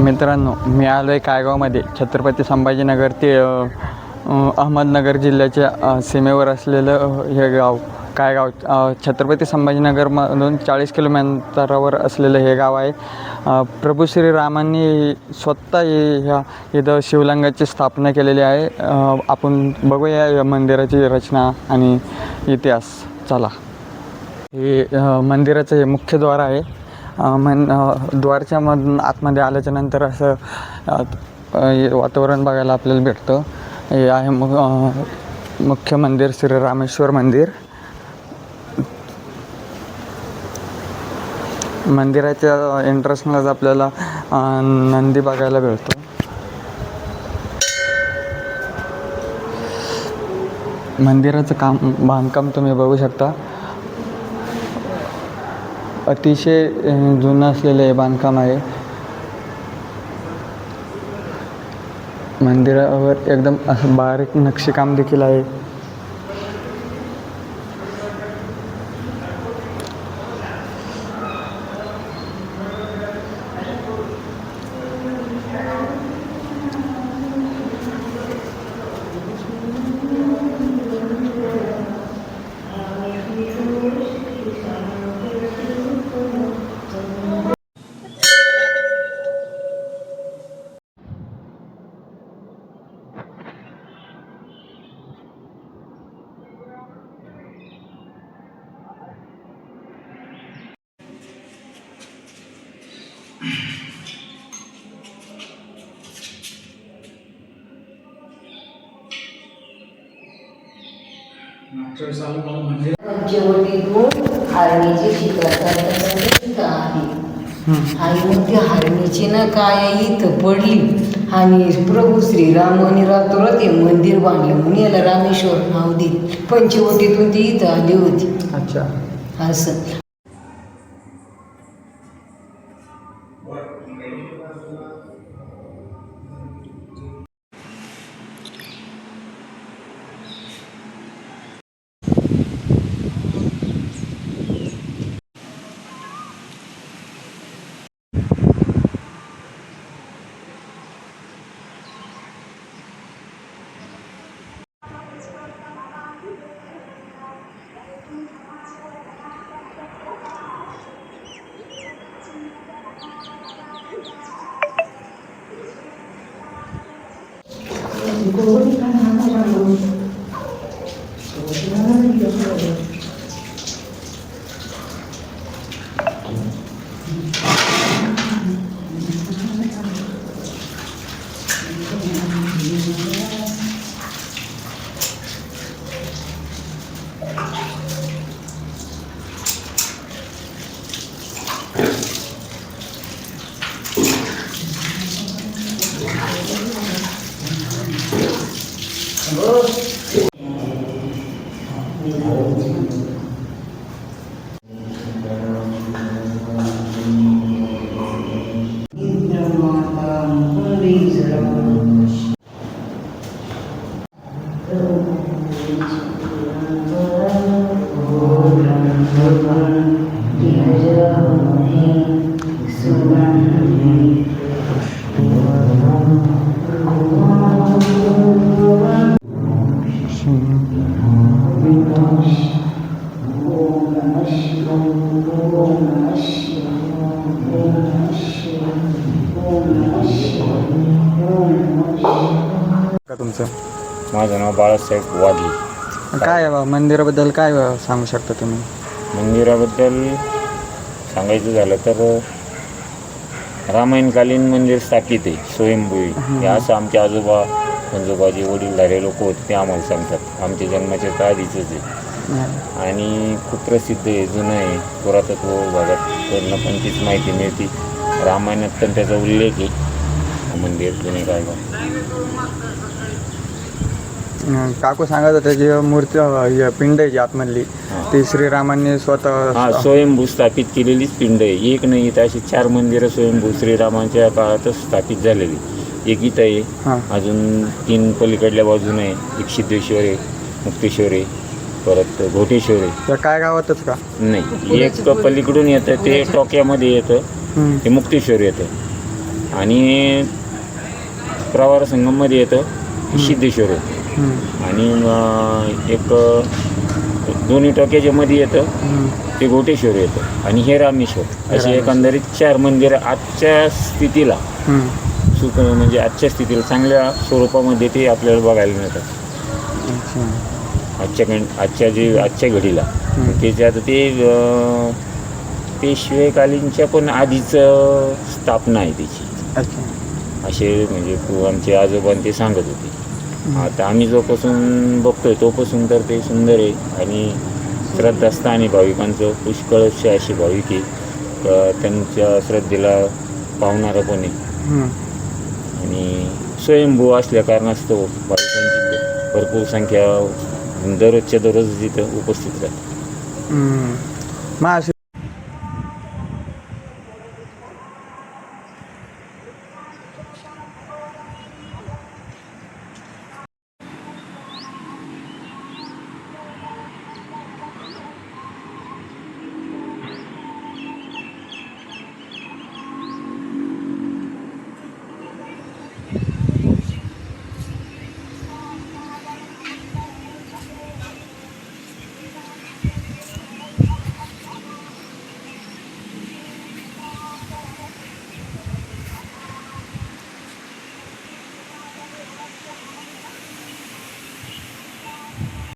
मित्रांनो, मी आलो आहे कायगावमध्ये. छत्रपती संभाजीनगर ते अहमदनगर जिल्ह्याच्या सीमेवर असलेलं हे गाव कायगाव. छत्रपती संभाजीनगरमधून 40 किलोमीटरवर असलेलं हे गाव आहे. प्रभू श्रीरामांनी स्वतः ह्या इथं शिवलिंगाची स्थापना केलेली आहे. आपण बघूया या मंदिराची रचना आणि इतिहास. चला, हे मंदिराचं हे मुख्य द्वार आहे. द्वारच्या मधून आतमध्ये आल्याच्या नंतर असं वातावरण बघायला आपल्याला भेटतं. हे आहे मुख्य मंदिर, श्री रामेश्वर मंदिर. मंदिराच्या एंट्रन्सलाच आपल्याला नंदी बघायला भेटतो. मंदिराचं बांधकाम तुम्ही बघू शकता. अतिशय जुनं असलेलं हे बांधकाम आहे. मंदिरावर एकदम असं बारीक नक्षीकाम देखील आहे. पंचवटीतून हारणीची शिखर आहे आणि मग ती हारणीची ना काय इथं पडली आणि प्रभू श्रीरामाने रात्र ते मंदिर बांधलं म्हणून याला रामेश्वर नाव दिलं. पंचवटीतून ती इथं आली होती. अच्छा, असं. तुमचं? माझं नाव बाळासाहेब वाघी. काय मंदिराबद्दल काय सांगू शकता तुम्ही? मंदिराबद्दल सांगायचं झालं तर रामायणकालीन मंदिर स्थापित आहे, स्वयंभूई. हे असं आमचे आजोबा पंजोबाजी वडीलधारे लोक होते ते आम्हाला सांगतात. आमच्या जन्माच्या तर आधीचंच आहे आणि खूप प्रसिद्ध आहे, जुनं आहे. पुरातत्व विभागाकडनं पण तीच माहिती मिळते. रामायणात पण त्याचा उल्लेख आहे. मंदिर जुने कायगाव. काकू सांगत होते जी मूर्ती पिंड आहे जी आतमधली ती श्रीरामांनी स्वतः स्वयंभू स्थापित केलेलीच पिंड आहे. एक नाही तर अशी 4 मंदिरं स्वयंभू श्रीरामांच्या काळातच स्थापित झालेली. एक इथं आहे, अजून 3 पलीकडल्या बाजूने आहे. एक सिद्धेश्वर आहे, मुक्तेश्वर आहे, परत घोटेश्वर आहे. काय गावातच का? नाही, एक पलीकडून येतं ते टोक्यामध्ये येतं, ते मुक्तेश्वर येतं. आणि प्रवार संगममध्ये येतं सिद्धेश्वर येतं आणि एक दोन्ही टोक्याच्या मध्ये येतं ते गोटेश्वर येतं आणि हे रामेश्वर असे एकंदरीत 4 मंदिरं आजच्या स्थितीला म्हणजे आजच्या स्थितीला चांगल्या स्वरूपामध्ये ते आपल्याला बघायला मिळतात आजच्या घडीला. त्याच्यात ते पेशवेकालीनच्या पण आधीच स्थापना आहे त्याची असे म्हणजे आमचे आजोबा ते सांगत होते. आता आम्ही जोपासून बघतोय तोपासून तर ते सुंदर आहे आणि श्रद्धास्थानी भाविकांचं पुष्कळशे असे भाविक आहे त्यांच्या श्रद्धेला पावणारं पण आहे आणि स्वयंभू असल्या कारणास्तव भाविकांची भरपूर संख्या दररोजच्या दररोज तिथं उपस्थित राहते. मग